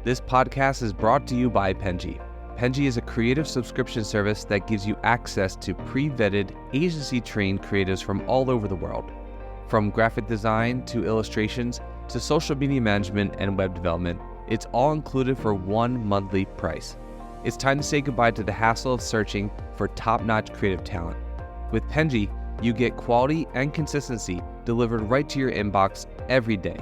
This podcast is brought to you by Penji. Penji is a creative subscription service that gives you access to pre-vetted, agency-trained creatives from all over the world. From graphic design to illustrations to social media management and web development, it's all included for one monthly price. It's time to say goodbye to the hassle of searching for top-notch creative talent. With Penji, you get quality and consistency delivered right to your inbox every day,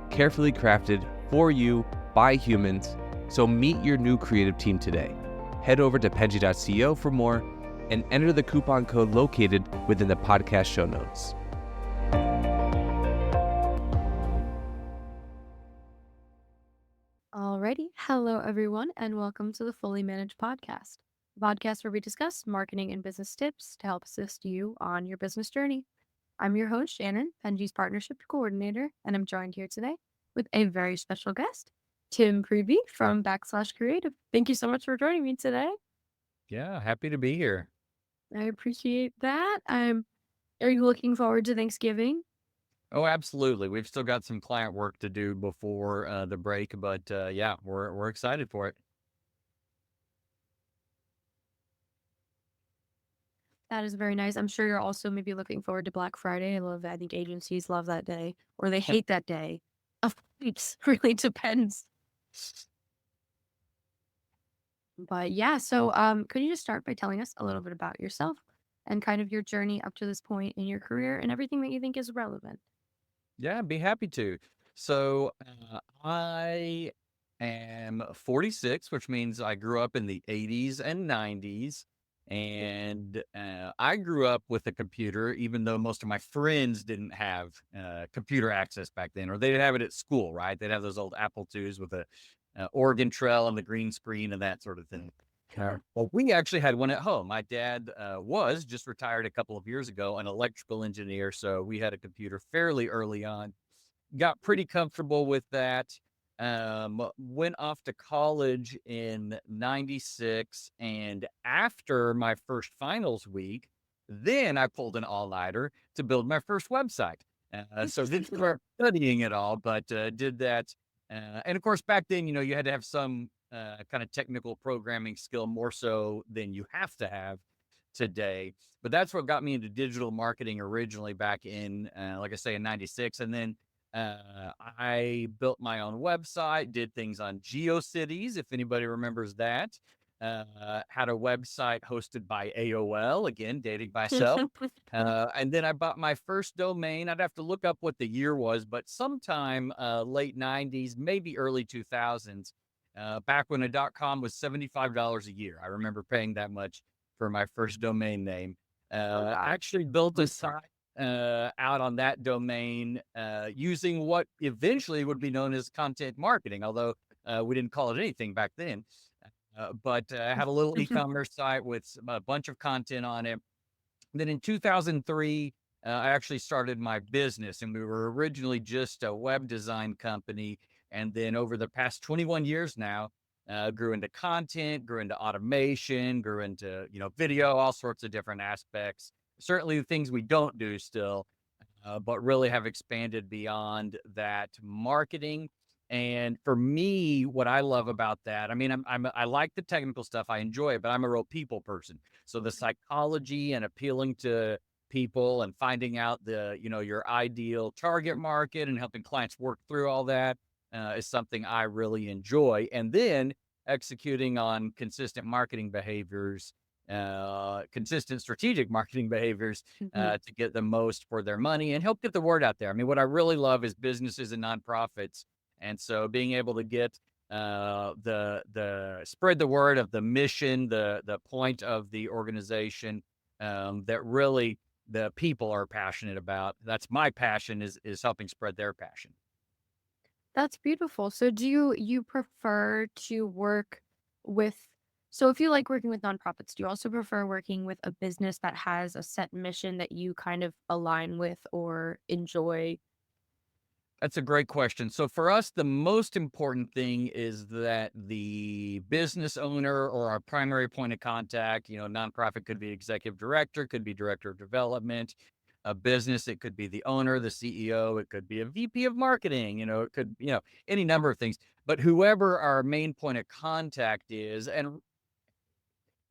carefully crafted for you by humans. So meet your new creative team today. Head over to penji.co for more and enter the coupon code located within the podcast show notes. Alrighty, hello everyone, and welcome to the Fully Managed Podcast, a podcast where we discuss marketing and business tips to help assist you on your business journey. I'm your host, Shannon, Penji's Partnership Coordinator, and I'm joined here today with a very special guest, Tim Priebe from Backslash Creative. Thank you so much for joining me today. Yeah, happy to be here. I appreciate that. Are you looking forward to Thanksgiving? Oh, absolutely. We've still got some client work to do before the break, but yeah, we're excited for it. That is very nice. I'm sure you're also maybe looking forward to Black Friday. I think agencies love that day, or they hate that day. It really depends. But yeah, so could you just start by telling us a little bit about yourself and kind of your journey up to this point in your career and everything that you think is relevant? Yeah, I'd be happy to. So I am 46, which means I grew up in the 80s and 90s. And I grew up with a computer, even though most of my friends didn't have computer access back then, or they'd have it at school, right? They'd have those old Apple IIs with a Oregon Trail and the green screen and that sort of thing. Well, we actually had one at home. My dad was just retired a couple of years ago, an electrical engineer. So we had a computer fairly early on. Got pretty comfortable with that. Went off to college in 96. And after my first finals week, then I pulled an all-nighter to build my first website. So didn't start studying at all, but did that. And of course, back then, you had to have some kind of technical programming skill more so than you have to have today. But that's what got me into digital marketing originally back in, like I say, in 96. And then I built my own website, did things on GeoCities, if anybody remembers that. Had a website hosted by AOL, again, dating myself. And then I bought my first domain. I'd have to look up what the year was, but sometime late 90s, maybe early 2000s, back when a .com was $75 a year. I remember paying that much for my first domain name. I actually built a site out on that domain using what eventually would be known as content marketing, although we didn't call it anything back then. But I had a little e-commerce site with a bunch of content on it. Then in 2003, I actually started my business, and we were originally just a web design company. And then over the past 21 years now, grew into content, grew into automation, grew into, video, all sorts of different aspects. Certainly the things we don't do still, but really have expanded beyond that marketing. And for me, what I love about that, I mean, I like the technical stuff. I enjoy it, but I'm a real people person. So the psychology and appealing to people and finding out your ideal target market and helping clients work through all that is something I really enjoy. And then executing on consistent marketing behaviors, consistent strategic marketing behaviors to get the most for their money and help get the word out there. I mean, what I really love is businesses and nonprofits. And so being able to get the spread the word of the mission, the point of the organization that really the people are passionate about. That's my passion is helping spread their passion. That's beautiful. So do you prefer to work with, so if you like working with nonprofits, do you also prefer working with a business that has a set mission that you kind of align with or enjoy? That's a great question. So for us, the most important thing is that the business owner or our primary point of contact, nonprofit could be executive director, could be director of development, a business. It could be the owner, the CEO, it could be a VP of marketing, it could, any number of things. But whoever our main point of contact is, and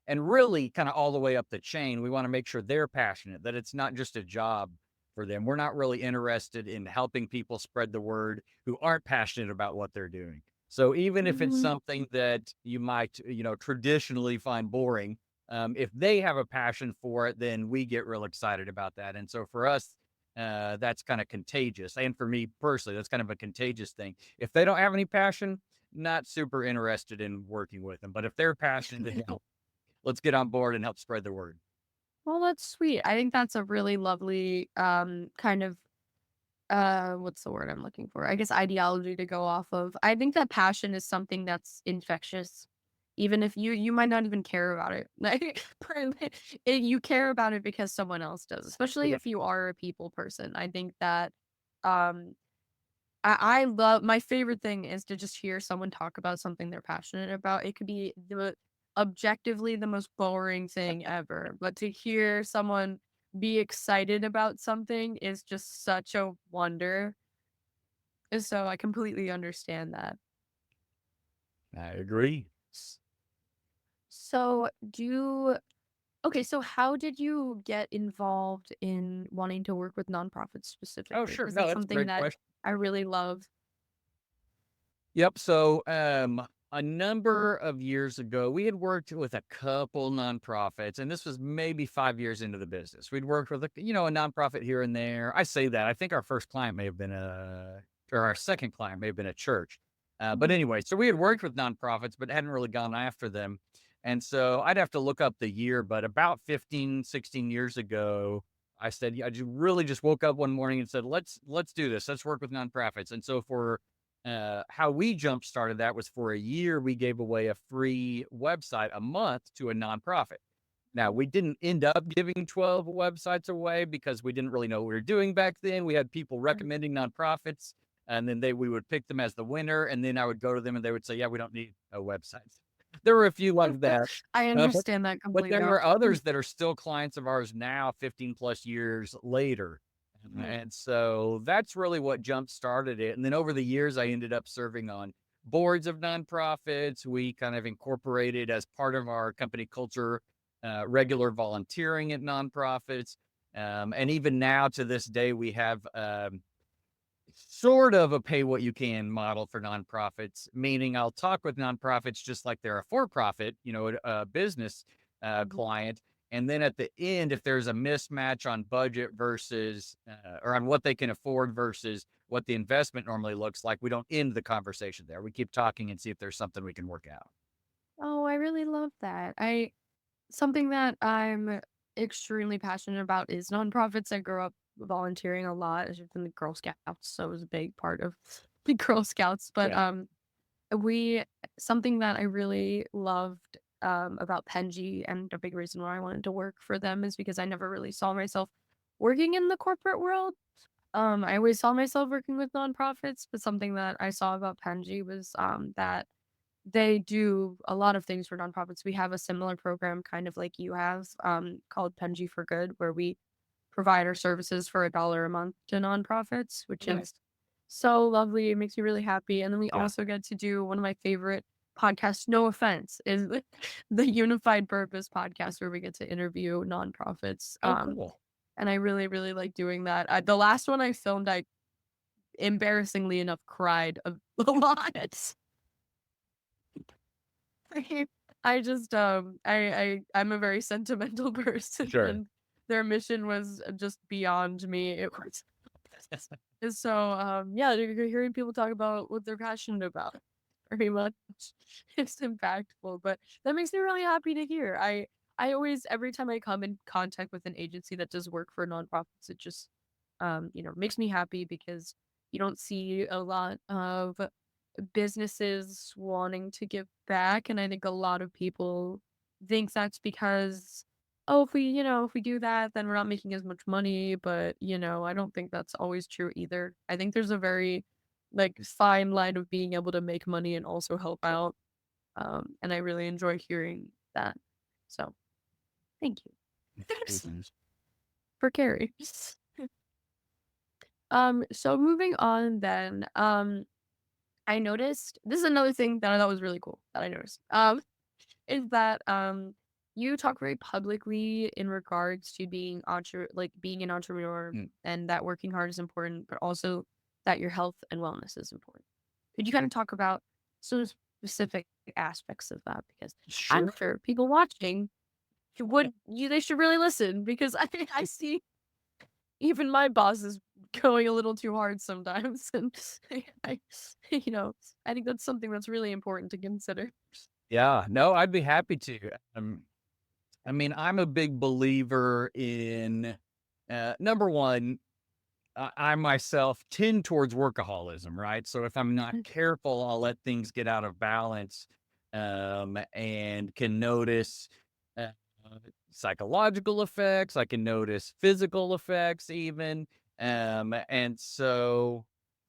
really kind of all the way up the chain, we want to make sure they're passionate, that it's not just a job for them. We're not really interested in helping people spread the word who aren't passionate about what they're doing. So even if it's Mhm. something that you might, traditionally find boring, if they have a passion for it, then we get real excited about that. And so for us, that's kind of contagious. And for me personally, that's kind of a contagious thing. If they don't have any passion, not super interested in working with them. But if they're passionate, let's get on board and help spread the word. Well, that's sweet. I think that's a really lovely kind of what's the word I'm looking for? I guess ideology to go off of. I think that passion is something that's infectious. Even if you might not even care about it. Like you care about it because someone else does, especially Yeah. if you are a people person. I think that um I love my favorite thing is to just hear someone talk about something they're passionate about. It could be the objectively the most boring thing ever, but to hear someone be excited about something is just such a wonder. And so I completely understand that. I agree. S- So okay, so how did you get involved in wanting to work with nonprofits Oh, specifically? sure. Because No, that's that's a something great that question. I really love. Yep. So, a number of years ago, we had worked with a couple nonprofits, and this was maybe 5 years into the business. We'd worked with a nonprofit here and there. I say that. I think our first client may have been or our second client may have been a church. But Mhm. anyway, so we had worked with nonprofits, but hadn't really gone after them. And so I'd have to look up the year, but about 15, 16 years ago, I said, yeah, I really just woke up one morning and said, let's do this. Let's work with nonprofits. And so for how we jump started that was for a year, we gave away a free website a month to a nonprofit. Now, we didn't end up giving 12 websites away because we didn't really know what we were doing back then. We had people recommending nonprofits, and then we would pick them as the winner. And then I would go to them and they would say, yeah, we don't need a website. There were a few like that. I Uh, but, understand that but there completely. are others that are still clients of ours now, 15 plus years later. Mhm. And so that's really what jump started it. And then over the years, I ended up serving on boards of nonprofits. We kind of incorporated as part of our company culture, regular volunteering at nonprofits. And even now to this day, we have sort of a pay what you can model for nonprofits, meaning I'll talk with nonprofits just like they're a for-profit, a business Mhm. client. And then at the end, if there's a mismatch on budget versus, or on what they can afford versus what the investment normally looks like, we don't end the conversation there. We keep talking and see if there's something we can work out. Oh, I really love that. I Something that I'm extremely passionate about is nonprofits. I grew up volunteering a lot. As in the Girl Scouts, so it was a big part of the Girl Scouts. But Yeah. we something that I really loved about Penji and a big reason why I wanted to work for them is because I never really saw myself working in the corporate world. I always saw myself working with nonprofits, but something that I saw about Penji was that they do a lot of things for nonprofits. We have a similar program, kind of like you have, called Penji for Good, where we provide our services for $1 a month to nonprofits, which Nice. is so lovely. It makes me really happy. And then we Yeah. also get to do one of my favorite podcasts, no offense, is the Unified Purpose podcast, where we get to interview nonprofits. Oh, cool. And I really, really like doing that. The last one I filmed, I embarrassingly enough cried a lot. I just I'm a very sentimental person, Sure. and their mission was just beyond me. It was and so yeah, you're hearing people talk about what they're passionate about. Very much, it's impactful, but that makes me really happy to hear. I always every time I come in contact with an agency that does work for nonprofits, it just makes me happy because you don't see a lot of businesses wanting to give back. And I think a lot of people think that's because, oh, if we do that, then we're not making as much money. But, I don't think that's always true either. I think there's a very like fine line of being able to make money and also help out. And I really enjoy hearing that. So thank you Mhm. for Carrie. So moving on then, I noticed this is another thing that I thought was really cool that I noticed. Is that you talk very publicly in regards to being an entrepreneur Mm. and that working hard is important, but also that your health and wellness is important. Could you kind of talk about some specific aspects of that? Because I'm Sure. sure people watching they should really listen because I see even my boss is going a little too hard sometimes, and I, you know, I think that's something that's really important to consider. Yeah, no, I'd be happy to. Um, I mean, I'm a big believer in number one, I myself tend towards workaholism, right? So if I'm not careful, I'll let things get out of balance, and can notice uh, psychological effects. I can notice physical effects, even. And so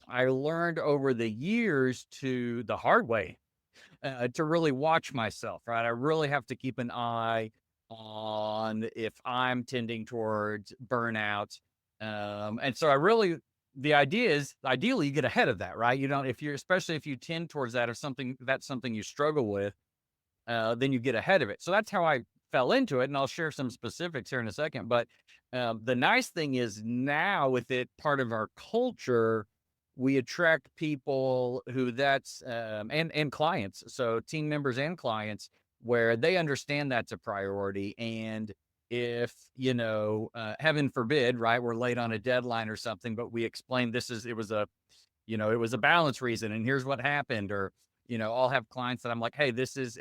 I learned over the years the hard way to really watch myself, right? I really have to keep an eye on if I'm tending towards burnout. And so the idea is ideally you get ahead of that, right? You don't, if you're, especially if you tend towards that or something, that's something you struggle with, then you get ahead of it. So that's how I fell into it. And I'll share some specifics here in a second. But the nice thing is now with it part of our culture, we attract people who and clients. So team members and clients where they understand that's a priority. And if, heaven forbid, right, we're late on a deadline or something, but we explain it was a balance reason and here's what happened. Or, I'll have clients that I'm like, hey,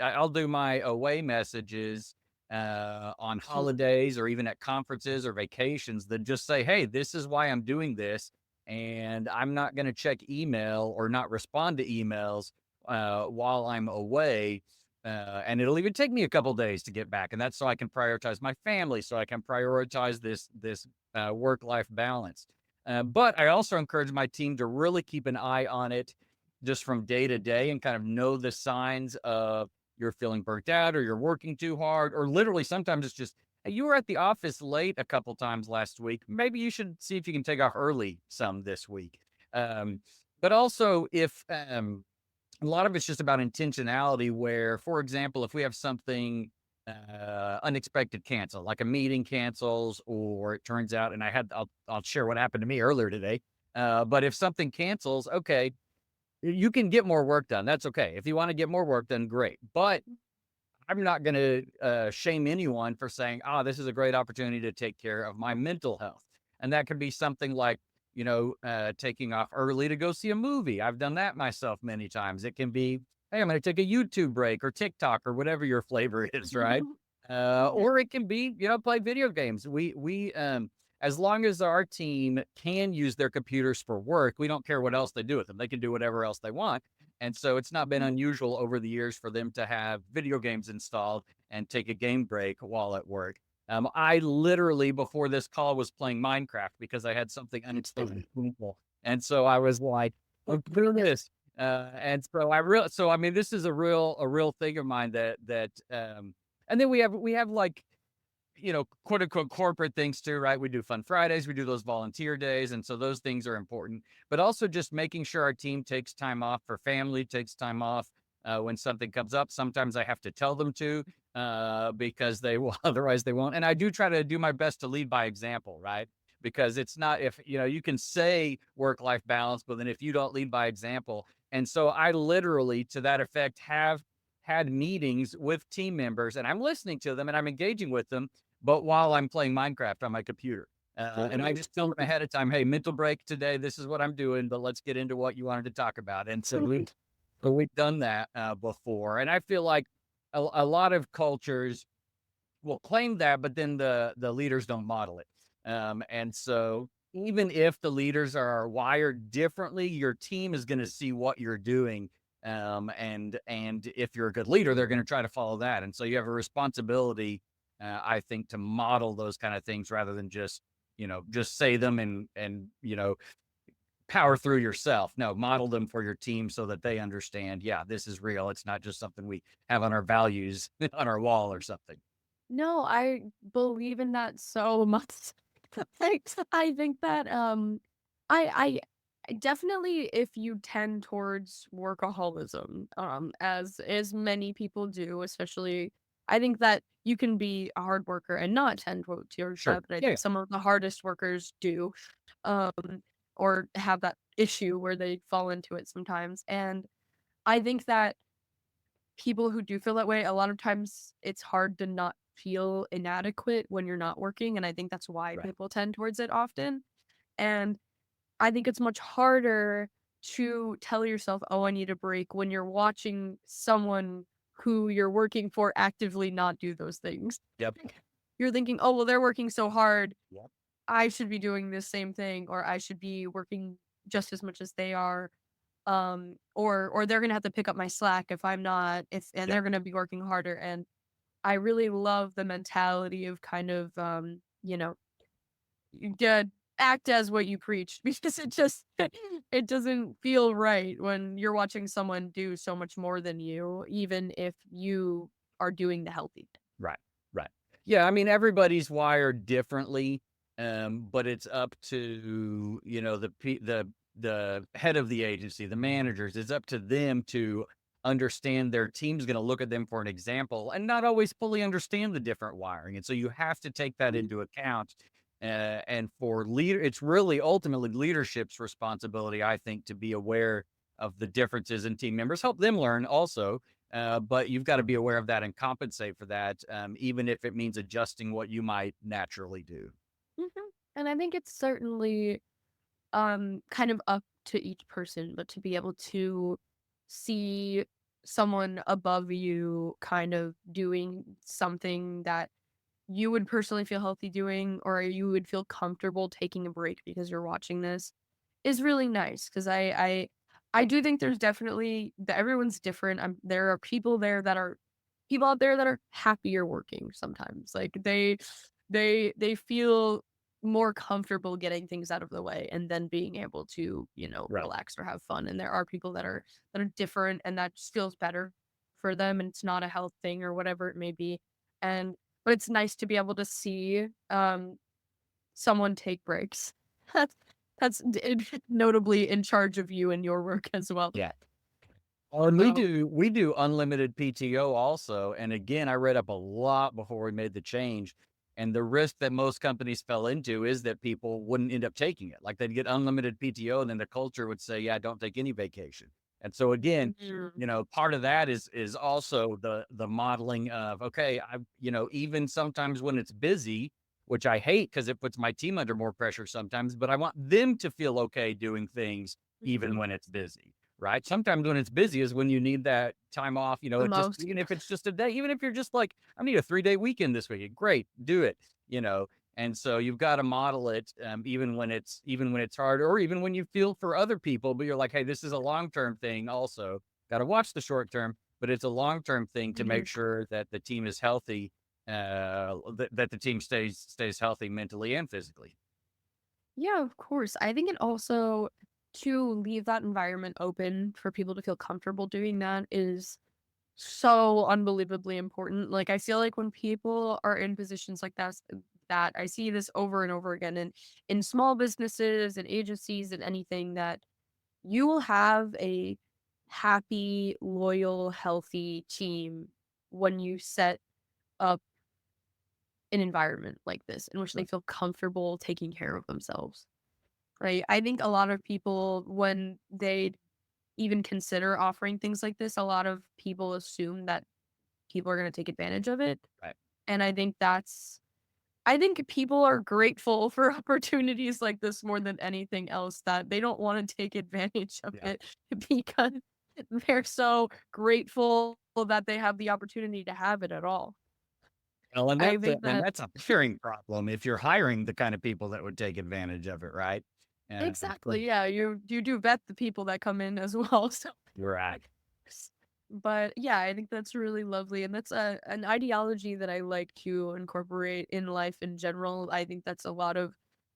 I'll do my away messages on holidays or even at conferences or vacations that just say, hey, this is why I'm doing this. And I'm not going to check email or not respond to emails while I'm away. And it'll even take me a couple days to get back. And that's so I can prioritize my family, so I can prioritize this work-life balance. But I also encourage my team to really keep an eye on it just from day to day and kind of know the signs of you're feeling burnt out or you're working too hard, or literally sometimes it's just, hey, you were at the office late a couple times last week. Maybe you should see if you can take off early some this week. Um, but also if a lot of it's just about intentionality where, for example, if we have something unexpected cancel, like a meeting cancels, or it turns out, and I'll share what happened to me earlier today. But if something cancels, okay, you can get more work done. That's okay. If you want to get more work done, great. But I'm not going to shame anyone for saying, this is a great opportunity to take care of my mental health. And that could be something like, taking off early to go see a movie. I've done that myself many times. It can be, hey, I'm going to take a YouTube break or TikTok or whatever your flavor is, right? Yeah. Or it can be, play video games. As long as our team can use their computers for work, we don't care what else they do with them. They can do whatever else they want. And so it's not been unusual over the years for them to have video games installed and take a game break while at work. I literally, before this call, was playing Minecraft because I had something unexpected. And so I was like, let's do this. And so I mean, this is a real thing of mine and then we have like, quote unquote corporate things too, right? We do fun Fridays, we do those volunteer days. And so those things are important, but also just making sure our team takes time off for family, takes time off when something comes up. Sometimes I have to tell them to because they will, otherwise they won't. And I do try to do my best to lead by example, right? Because it's not, if, you can say work-life balance, but then if you don't lead by example. And so I literally, to that effect, have had meetings with team members and I'm listening to them and I'm engaging with them, but while I'm playing Minecraft on my computer. And I just tell them ahead of time, hey, mental break today. This is what I'm doing, but let's get into what you wanted to talk about. And so we've done that before. And I feel like a lot of cultures will claim that, but then the leaders don't model it. And so even if the leaders are wired differently, your team is going to see what you're doing. And if you're a good leader, they're going to try to follow that. And so you have a responsibility, I think, to model those kind of things rather than just say them and power through yourself. No, model them for your team so that they understand, yeah, this is real. It's not just something we have on our values on our wall or something. No, I believe in that so much. I think that I definitely, if you tend towards workaholism, as many people do, especially, I think that you can be a hard worker and not tend towards Sure. that, but I Yeah. think some of the hardest workers do, um, or have that issue where they fall into it sometimes. And I think that people who do feel that way, a lot of times it's hard to not feel inadequate when you're not working, and I think that's why Right. people tend towards it often. And I think it's much harder to tell yourself, "Oh, I need a break," when you're watching someone who you're working for actively not do those things. Yep. You're thinking, "Oh, well, they're working so hard. Yep. I should be doing the same thing, or I should be working just as much as they are." Or they're gonna have to pick up my slack if I'm not, if and Yep. they're gonna be working harder. And I really love the mentality of kind of you did act as what you preach because it just it doesn't feel right when you're watching someone do so much more than you, even if you are doing the healthy thing. Right. Right. Yeah. I mean, everybody's wired differently, but it's up to the head of the agency, the managers. It's up to them to understand their team's going to look at them for an example and not always fully understand the different wiring. And so you have to take that Mhm. into account. And for leader, it's really ultimately leadership's responsibility, I think, to be aware of the differences in team members, help them learn also, but you've got to be aware of that and compensate for that, even if it means adjusting what you might naturally do. Mhm. And I think it's certainly kind of up to each person, but to be able to see someone above you kind of doing something that you would personally feel healthy doing, or you would feel comfortable taking a break because you're watching this, is really nice. Because I do think there's definitely that everyone's different. There are people out there that are happier working sometimes. Like they feel more comfortable getting things out of the way and then being able to, Right. relax or have fun. And there are people that are different, and that just feels better for them, and it's not a health thing or whatever it may be. And but it's nice to be able to see someone take breaks. That's notably in charge of you and your work as well. Yeah. Oh, and we So, do unlimited PTO also. And again, I read up a lot before we made the change. And the risk that most companies fell into is that people wouldn't end up taking it. Like they'd get unlimited PTO, and then the culture would say, "Yeah, don't take any vacation." And so again, mhm, part of that is also the modeling of, okay, even sometimes when it's busy, which I hate because it puts my team under more pressure sometimes, but I want them to feel okay doing things even mhm, when it's busy. Right? Sometimes when it's busy is when you need that time off, the it just most. even if it's just a day, even if you're just like, "I need a 3-day weekend this weekend." Great, do it, And so you've got to model it, even when it's hard, or even when you feel for other people, but you're like, "Hey, this is a long-term thing also. Gotta watch the short term, but it's a long-term thing to Mhm. make sure that the team is healthy, that the team stays healthy mentally and physically." Yeah, of course. I think it also, to leave that environment open for people to feel comfortable doing that, is so unbelievably important. Like, I feel like when people are in positions like that I see this over and over again in small businesses and agencies and anything, that you will have a happy, loyal, healthy team when you set up an environment like this in which they Right. feel comfortable taking care of themselves. Right? I think a lot of people, when they even consider offering things like this, a lot of people assume that people are going to take advantage of it. Right. And I think people are grateful for opportunities like this more than anything else, that they don't want to take advantage of Yeah. it because they're so grateful that they have the opportunity to have it at all. Well, and I that's a think and that that's a hiring problem if you're hiring the kind of people that would take advantage of it, right? exactly, yeah, you do vet the people that come in as well. So Right. but yeah, I think that's really lovely, and that's an ideology that I like to incorporate in life in general. I think that's a lot of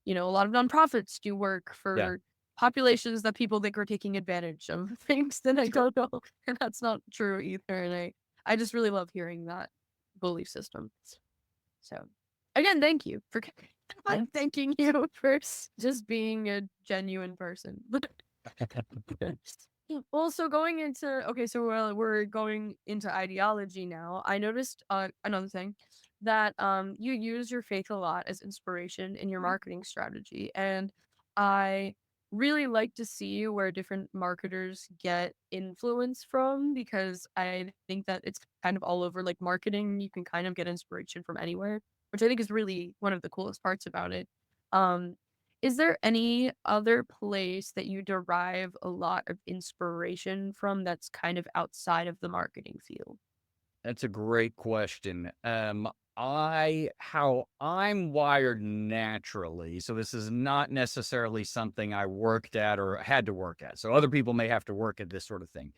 nonprofits do work Yeah. for populations that people think are taking advantage of things that I Sure. don't know, and that's not true either. And I just really love hearing that belief system. So again, thank you for. I'm thanking you for just being a genuine person. Well, so going into okay, so we're going into ideology now. I noticed another thing that you use your faith a lot as inspiration in your marketing strategy, and I really like to see where different marketers get influence from because I think that it's kind of all over. Like marketing, you can kind of get inspiration from anywhere, which I think is really one of the coolest parts about it. Um, is there any other place that you derive a lot of inspiration from that's kind of outside of the marketing field? That's a great question. How I'm wired naturally, so this is not necessarily something I worked at or had to work at. So other people may have to work at this sort of thing.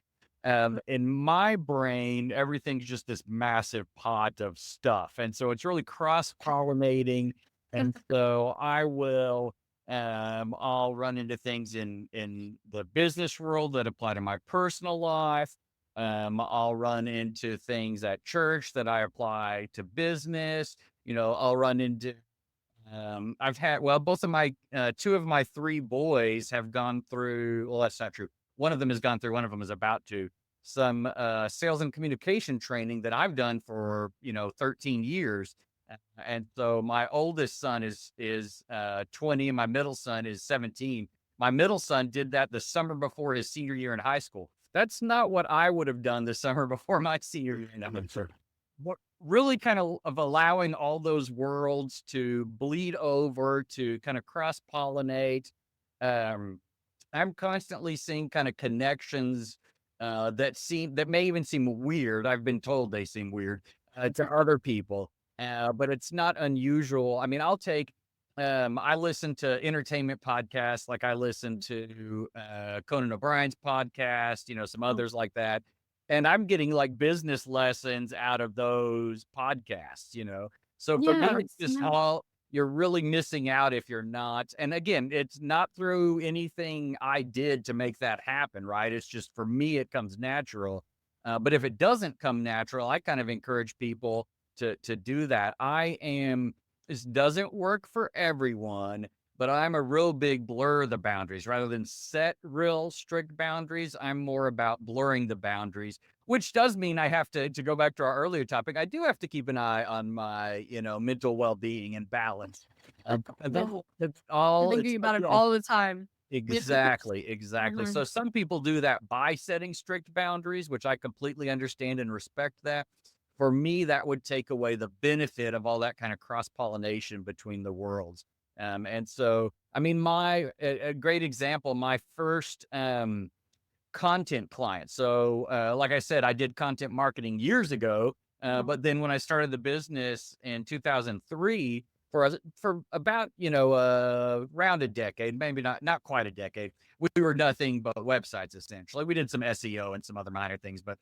In my brain, everything's just this massive pot of stuff, and so it's really cross-pollinating. And so I'll run into things in the business world that apply to my personal life. I'll run into things at church that I apply to business. I'll run into, both of two of my three boys have gone through, well, that's not true. One of them has gone through, one of them is about to, some sales and communication training that I've done for, 13 years. And so my oldest son is 20 and my middle son is 17. My middle son did that the summer before his senior year in high school. That's not what I would have done the summer before my senior year in high school. What really kind of allowing all those worlds to bleed over, to kind of cross pollinate. I'm constantly seeing kind of connections that may even seem weird. I've been told they seem weird to other people, but it's not unusual. I mean, I listen to entertainment podcasts, like I listen to Conan O'Brien's podcast, some Oh, others like that. And I'm getting like business lessons out of those podcasts. So for me, it's yes. just how you're really missing out if you're not. And again, it's not through anything I did to make that happen, right? It's just for me, it comes natural. But if it doesn't come natural, I kind of encourage people to do that. This doesn't work for everyone, but I'm a real big blur the boundaries rather than set real strict boundaries. I'm more about blurring the boundaries, which does mean I have to go back to our earlier topic. I do have to keep an eye on my, mental well-being and balance. No, That's you're all. thinking about it all the time. Exactly, exactly. Mhm. So some people do that by setting strict boundaries, which I completely understand and respect that. For me, that would take away the benefit of all that kind of cross-pollination between the worlds. And so, I mean, a great example, my first content client. So, like I said, I did content marketing years ago, but then when I started the business in 2003, for about around a decade, maybe not quite a decade, we were nothing but websites essentially. We did some SEO and some other minor things, but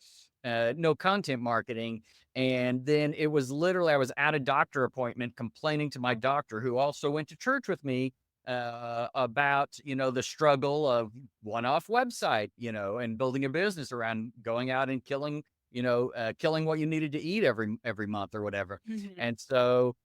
no content marketing. And then it was literally I was at a doctor appointment complaining to my doctor, who also went to church with me, about the struggle of one-off website, and building a business around going out and killing what you needed to eat every month or whatever. Mhm. And so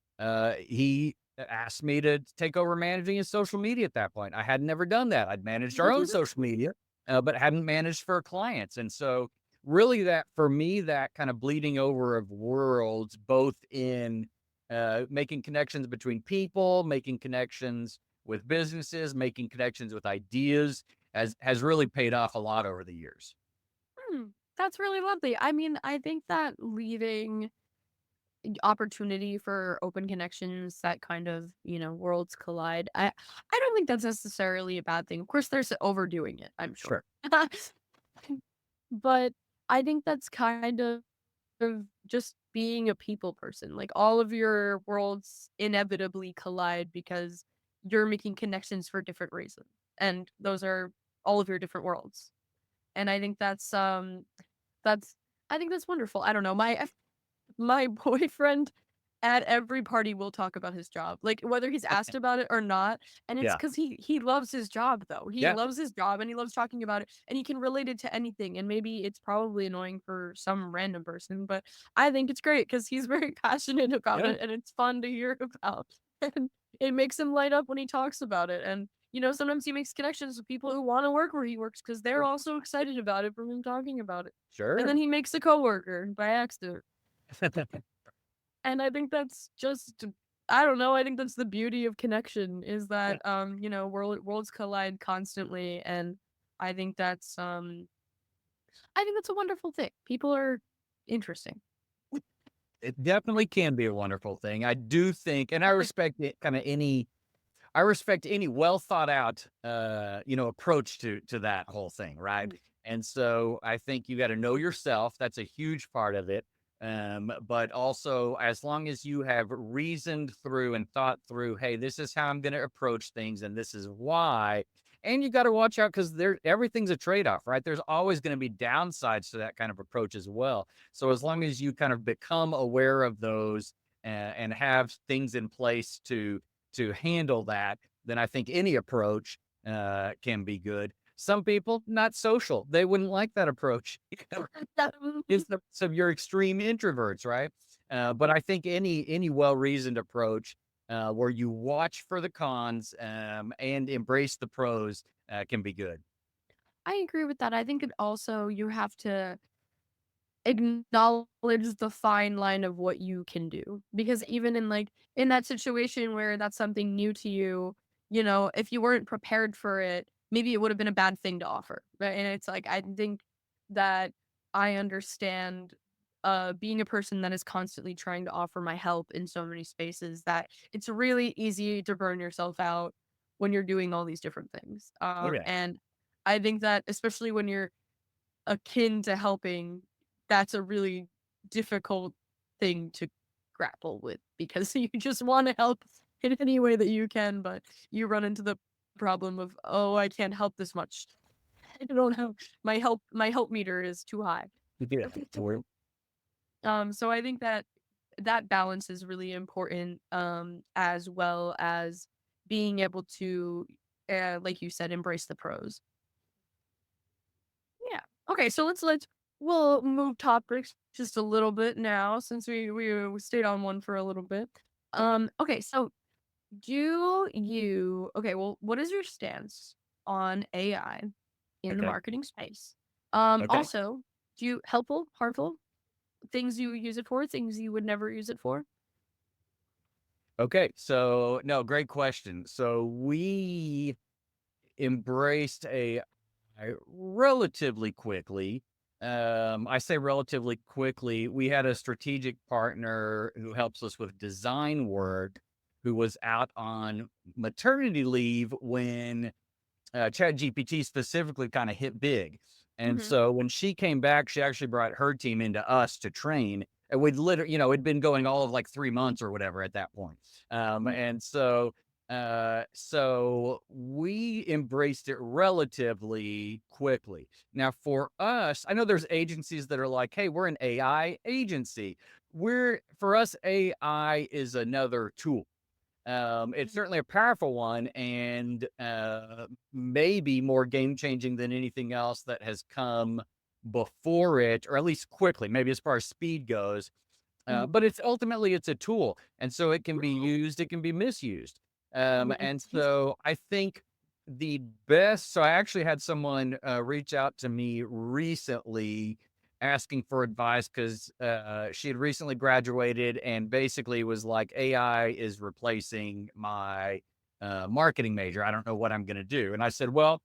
he asked me to take over managing his social media at that point. I had never done that. I'd managed our own social media, but hadn't managed for clients. And so really that for me, that kind of bleeding over of worlds, both in making connections between people, making connections with businesses, making connections with ideas has really paid off a lot over the years. Hmm, that's really lovely. I mean, I think that leaving opportunity for open connections that kind of, worlds collide. I don't think that's necessarily a bad thing. Of course, there's overdoing it, I'm sure. Sure. But I think that's kind of just being a people person. Like all of your worlds inevitably collide because you're making connections for different reasons. And those are all of your different worlds. And I think that's I think that's wonderful. I don't know. My boyfriend at every party will talk about his job, like, whether he's asked about it or not, and it's Yeah. because he loves his job, though. He Yeah. loves his job, and he loves talking about it, and he can relate it to anything, and maybe it's probably annoying for some random person, but I think it's great because he's very passionate about Yeah. it, and it's fun to hear about. And it makes him light up when he talks about it. And, sometimes he makes connections with people who want to work where he works because they're also excited about it from him talking about it. And Sure. then he makes a coworker by accident. And I think that's just, I don't know. I think that's the beauty of connection is that, worlds collide constantly. And I think that's a wonderful thing. People are interesting. It definitely can be a wonderful thing. I do think, and I respect it, I respect any well thought out, approach to that whole thing, right? Mm. And so I think you got to know yourself. That's a huge part of it. But also, as long as you have reasoned through and thought through, hey, this is how I'm going to approach things, and this is why. And you got to watch out because everything's a trade off, right? There's always going to be downsides to that kind of approach as well. So as long as you kind of become aware of those and have things in place to handle that, then I think any approach can be good. Some people not social; they wouldn't like that approach. It's some your extreme introverts, right? But I think any well-reasoned approach where you watch for the cons and embrace the pros can be good. I agree with that. I think it also you have to acknowledge the fine line of what you can do. Because even in that situation where that's something new to you, if you weren't prepared for it, maybe it would have been a bad thing to offer. Right. And it's like I think that I understand being a person that is constantly trying to offer my help in so many spaces that it's really easy to burn yourself out when you're doing all these different things. Okay. And I think that especially when you're akin to helping, that's a really difficult thing to grapple with because you just want to help in any way that you can, but you run into the problem of, oh, I can't help this much. I don't have my help meter is too high. Yeah. So I think that balance is really important, as well as being able to, like you said, embrace the pros. Yeah. Okay, so we'll move topics just a little bit now since we stayed on one for a little bit. Okay, so well, what is your stance on AI in the Okay. marketing space? Okay. Also, do you helpful, harmful, things you use it for, things you would never use it for? Okay. So no, great question. So we embraced a relatively quickly. I say relatively quickly. We had a strategic partner who helps us with design work, who was out on maternity leave when ChatGPT specifically kind of hit big. And Mm-hmm. so when she came back, she actually brought her team into us to train. And we'd literally, it'd been going all of like 3 months or whatever at that point. And so we embraced it relatively quickly. Now, for us, I know there's agencies that are like, hey, we're an AI agency. For us, AI is another tool. It's certainly a powerful one and maybe more game changing than anything else that has come before it, or at least quickly, maybe as far as speed goes. Mm-hmm. But it's ultimately it's a tool, and so it can be used, it can be misused. And so I think the best. So I actually had someone reach out to me recently asking for advice because she had recently graduated and basically was like, AI is replacing my marketing major. I don't know what I'm going to do. And I said, well,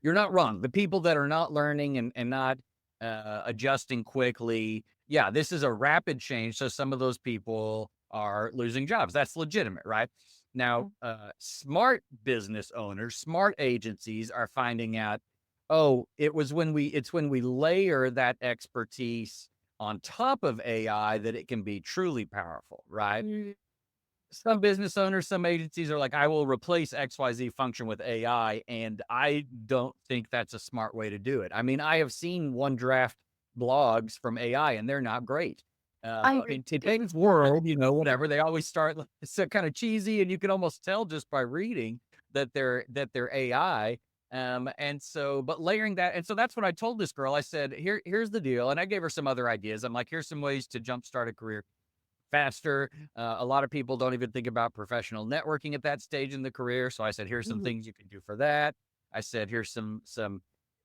you're not wrong. The people that are not learning and not adjusting quickly, yeah, this is a rapid change. So some of those people are losing jobs. That's legitimate, right? Now, smart business owners, smart agencies are finding out, oh, it's when we layer that expertise on top of AI that it can be truly powerful, right? Mm-hmm. Some business owners, some agencies are like, I will replace XYZ function with AI. And I don't think that's a smart way to do it. I mean, I have seen one draft blogs from AI and they're not great. I agree. In today's world, whatever, they always start, it's kind of cheesy and you can almost tell just by reading that they're AI. But layering that, and so that's what I told this girl. I said, here's the deal. And I gave her some other ideas. I'm like, here's some ways to jumpstart a career faster. A lot of people don't even think about professional networking at that stage in the career. So I said, here's some things you can do for that. I said, here's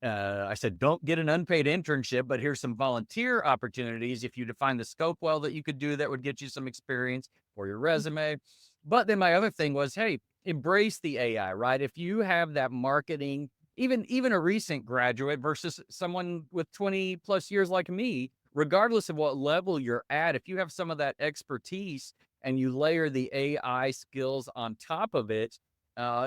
I said, don't get an unpaid internship, but here's some volunteer opportunities. If you define the scope well that you could do, that would get you some experience for your resume. But then my other thing was, hey, embrace the AI, right? If you have that marketing, even a recent graduate versus someone with 20 plus years like me, regardless of what level you're at, if you have some of that expertise and you layer the AI skills on top of it,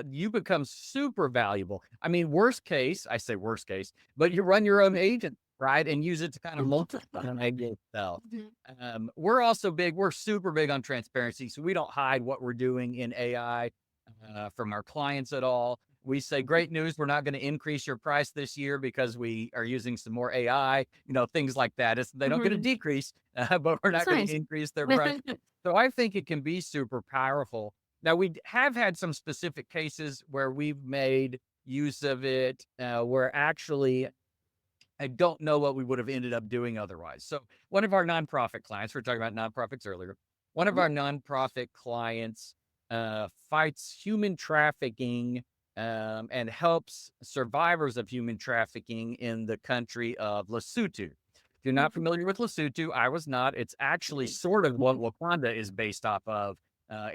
you become super valuable. I mean, worst case, I say worst case, but you run your own agent, right? And use it to kind of multiply yourself. We're super big on transparency. So we don't hide what we're doing in AI from our clients at all. We say, great news, we're not going to increase your price this year because we are using some more AI, things like that. They don't get a decrease, but we're not going to increase their price. So I think it can be super powerful. Now, we have had some specific cases where we've made use of it, where actually I don't know what we would have ended up doing otherwise. So one of our nonprofit clients, we were talking about nonprofits earlier, one of our nonprofit clients fights human trafficking and helps survivors of human trafficking in the country of Lesotho. If you're not familiar with Lesotho, I was not. It's actually sort of what Wakanda is based off of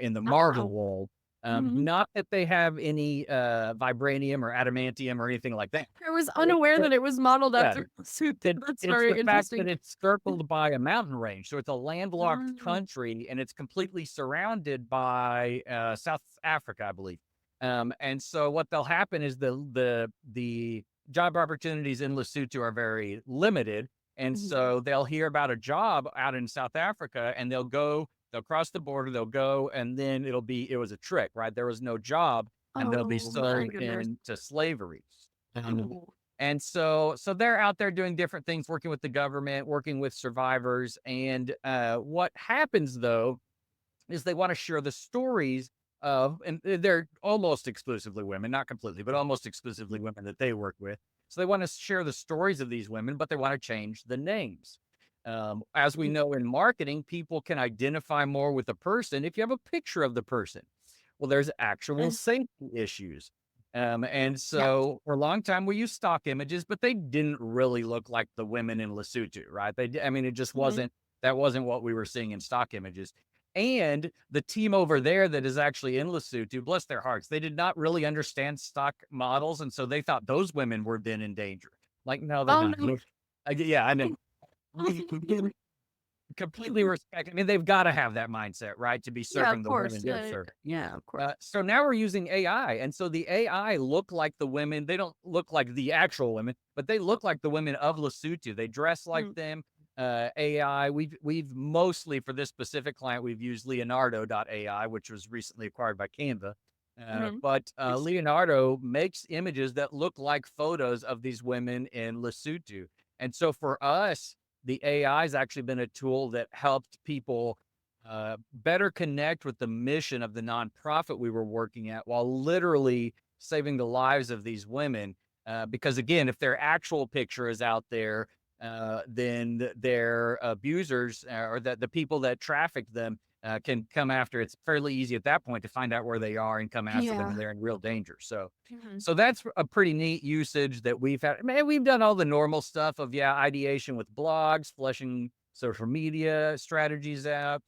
in the Marvel world. Not that they have any vibranium or adamantium or anything like that. I was unaware that it was modeled after Lesotho. That's very interesting. Fact that it's circled by a mountain range. So it's a landlocked country and it's completely surrounded by South Africa, I believe. And so what they'll happen is the job opportunities in Lesotho are very limited. And so they'll hear about a job out in South Africa and they'll cross the border, they'll go, and then it was a trick, right? There was no job and they'll be sold into slavery. And so they're out there doing different things, working with the government, working with survivors. And what happens though, is they want to share the stories of, and they're almost exclusively women, not completely, but almost exclusively women that they work with. So they want to share the stories of these women, but they want to change the names. As we know in marketing, people can identify more with a person if you have a picture of the person. Well, there's actual safety issues. And so for a long time we used stock images, but they didn't really look like the women in Lesotho, right? It just wasn't, that wasn't what we were seeing in stock images. And the team over there that is actually in Lesotho, bless their hearts, they did not really understand stock models. And so they thought those women were then in danger. Like, no, they're not. No. Yeah, I know. Completely respect. I mean, they've got to have that mindset, right? To be serving the women. Yeah, of course. So now we're using AI. And so the AI look like the women. They don't look like the actual women, but they look like the women of Lesotho. They dress like them. AI, we've mostly, for this specific client, we've used Leonardo.ai, which was recently acquired by Canva. But Leonardo makes images that look like photos of these women in Lesotho. And so for us, the AI has actually been a tool that helped people better connect with the mission of the nonprofit we were working at, while literally saving the lives of these women. Because again, if their actual picture is out there, then their abusers or the people that trafficked them can come after. It's fairly easy at that point to find out where they are and come after them, and they're in real danger. So, so that's a pretty neat usage that we've had. Man, we've done all the normal stuff of ideation with blogs, fleshing social media strategies out,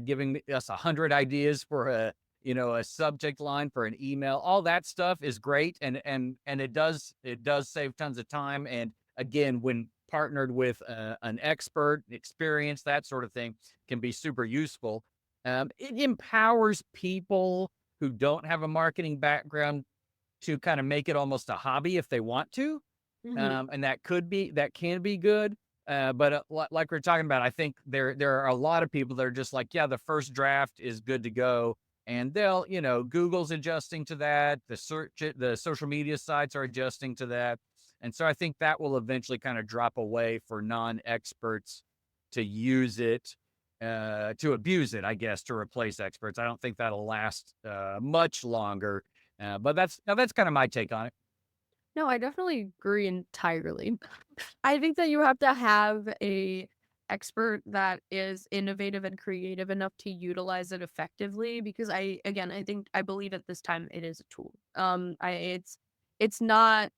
giving us 100 ideas for a subject line for an email. All that stuff is great, and it does save tons of time. And again, when partnered with an expert, experience, that sort of thing, can be super useful. It empowers people who don't have a marketing background to kind of make it almost a hobby if they want to. And that can be good. But like we're talking about, I think there are a lot of people that are just like, yeah, the first draft is good to go. And they'll, Google's adjusting to that. The social media sites are adjusting to that. And so I think that will eventually kind of drop away for non-experts to use it, to abuse it, I guess, to replace experts. I don't think that'll last much longer. But that's kind of my take on it. No, I definitely agree entirely. I think that you have to have a expert that is innovative and creative enough to utilize it effectively, because I believe at this time it is a tool. It's not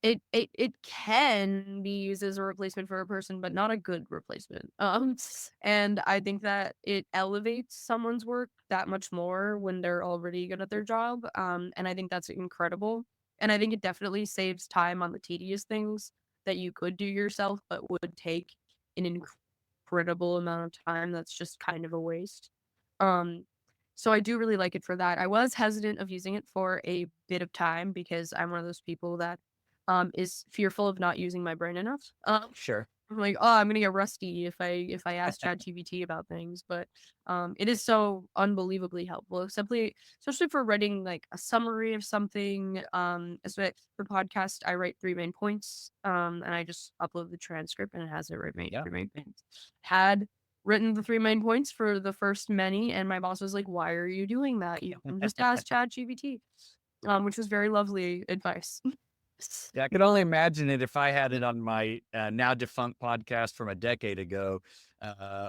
it can be used as a replacement for a person, but not a good replacement. And I think that it elevates someone's work that much more when they're already good at their job. And I think that's incredible. And I think it definitely saves time on the tedious things that you could do yourself, but would take an incredible amount of time. That's just kind of a waste. Um, so I do really like it for that. I was hesitant of using it for a bit of time because I'm one of those people that is fearful of not using my brain enough. Sure. I'm like, oh, I'm gonna get rusty if I ask ChatGPT about things, but it is so unbelievably helpful, especially for writing like a summary of something. For podcast, I write 3 main points, and I just upload the transcript and it has it Yeah. 3 main points. Had written the 3 main points for the first many, and my boss was like, "Why are you doing that? You can just ask ChatGPT," which was very lovely advice. Yeah, I could only imagine it if I had it on my now defunct podcast from a decade ago.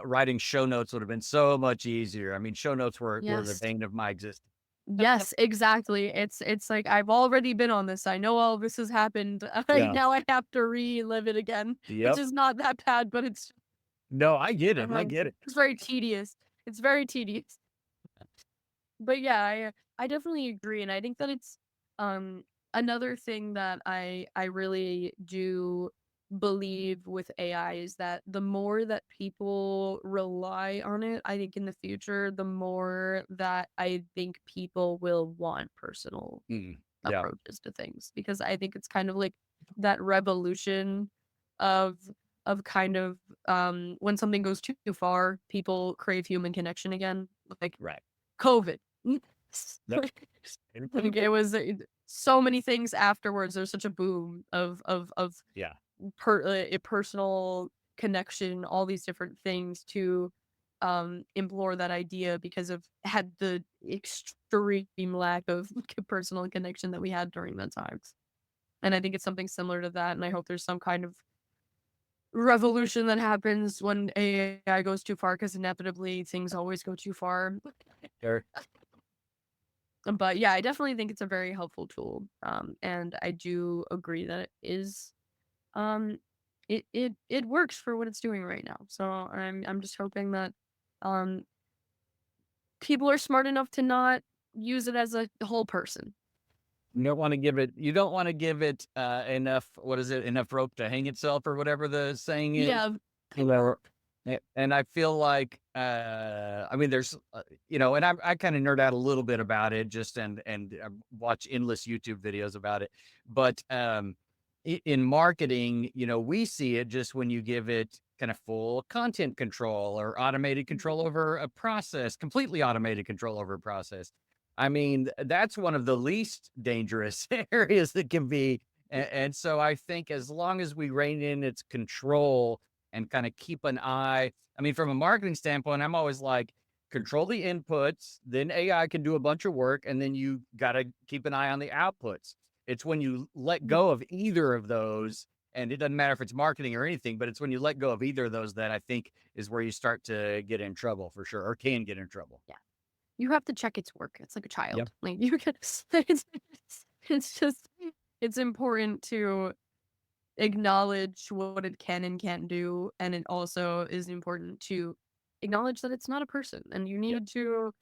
Writing show notes would have been so much easier. I mean, show notes were the Yes. bane of my existence. Yes, exactly. It's like I've already been on this. I know all this has happened. Yeah. Now I have to relive it again, which Yep. is not that bad, but No, I get it. I get it. it's very tedious. It's very tedious. But yeah, I definitely agree, and I think that it's um another thing that I really do believe with AI is that the more that people rely on it, I think in the future, the more that I think people will want personal Yeah. approaches to things, because I think it's kind of like that revolution of kind of when something goes too far, people crave human connection again, like Right. COVID. Yep. Like it was so many things afterwards. There's such a boom of Yeah. a personal connection, all these different things to implore that idea because of had the extreme lack of personal connection that we had during that time. And I think it's something similar to that. And I hope there's some kind of revolution that happens when AI goes too far, because inevitably things always go too far. Sure. But yeah, I definitely think it's a very helpful tool. And I do agree that it is um it works for what it's doing right now. So I'm just hoping that um people are smart enough to not use it as a whole person. You don't want to give it. You don't want to give it enough. What is it? Enough rope to hang itself, or whatever the saying is. Yeah. You know, and I feel like, I mean, there's, and I kind of nerd out a little bit about it, just and watch endless YouTube videos about it. But in marketing, we see it just when you give it kind of full content control or automated control over a process, completely automated control over a process. I mean, that's one of the least dangerous areas that can be. And so I think as long as we rein in its control and kind of keep an eye. I mean, from a marketing standpoint, I'm always like, control the inputs, then AI can do a bunch of work, and then you got to keep an eye on the outputs. It's when you let go of either of those, and it doesn't matter if it's marketing or anything, but it's when you let go of either of those that I think is where you start to get in trouble for sure, or can get in trouble. Yeah. You have to check its work. It's like a child. Yep. Like you can it's just it's important to acknowledge what it can and can't do, and it also is important to acknowledge that it's not a person, and you need to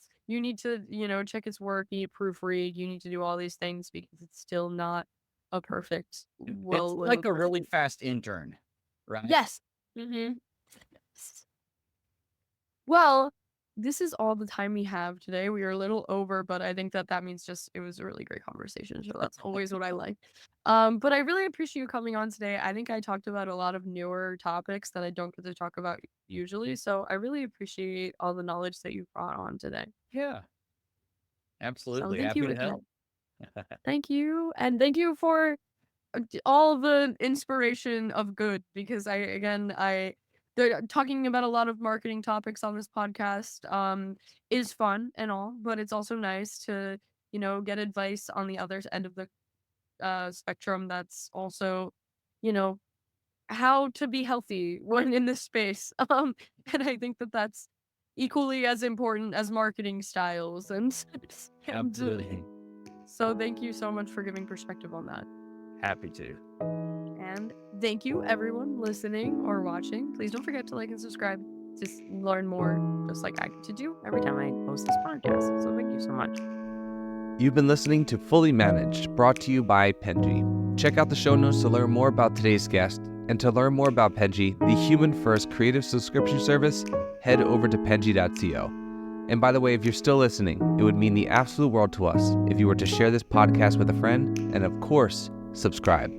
check its work, you need to proofread, you need to do all these things because it's still not a perfect It's like a really fast intern, right? Yes. Mm-hmm. Well, this is all the time we have today. We are a little over, but I think that means just it was a really great conversation. So that's always what I like. But I really appreciate you coming on today. I think I talked about a lot of newer topics that I don't get to talk about usually. So I really appreciate all the knowledge that you brought on today. Yeah, So absolutely. thank Happy you to again. help. Thank you. And thank you for all the inspiration of good, because they're talking about a lot of marketing topics on this podcast is fun and all, but it's also nice to get advice on the other end of the spectrum that's also you know how to be healthy when in this space. And I think that that's equally as important as marketing styles and Absolutely. so thank you so much for giving perspective on that. Happy to. And thank you everyone listening or watching. Please don't forget to like and subscribe to learn more, just like I get to do every time I post this podcast. So thank you so much. You've been listening to Fully Managed, brought to you by Penji. Check out the show notes to learn more about today's guest. And to learn more about Penji, the human-first creative subscription service, head over to penji.co. And by the way, if you're still listening, it would mean the absolute world to us if you were to share this podcast with a friend and, of course, subscribe.